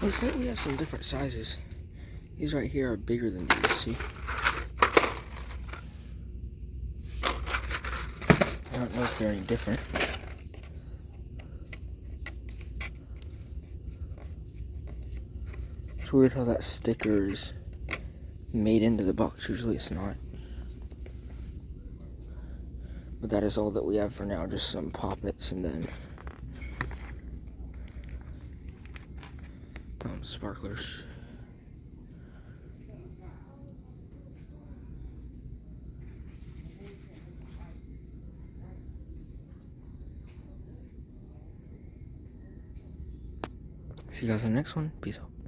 Looks like we have some different sizes. These right here are bigger than these, see? I don't know if they're any different. It's weird how that sticker is made into the box. Usually it's not. But that is all that we have for now. Just some poppets and then sparklers. See you guys in the next one. Peace out.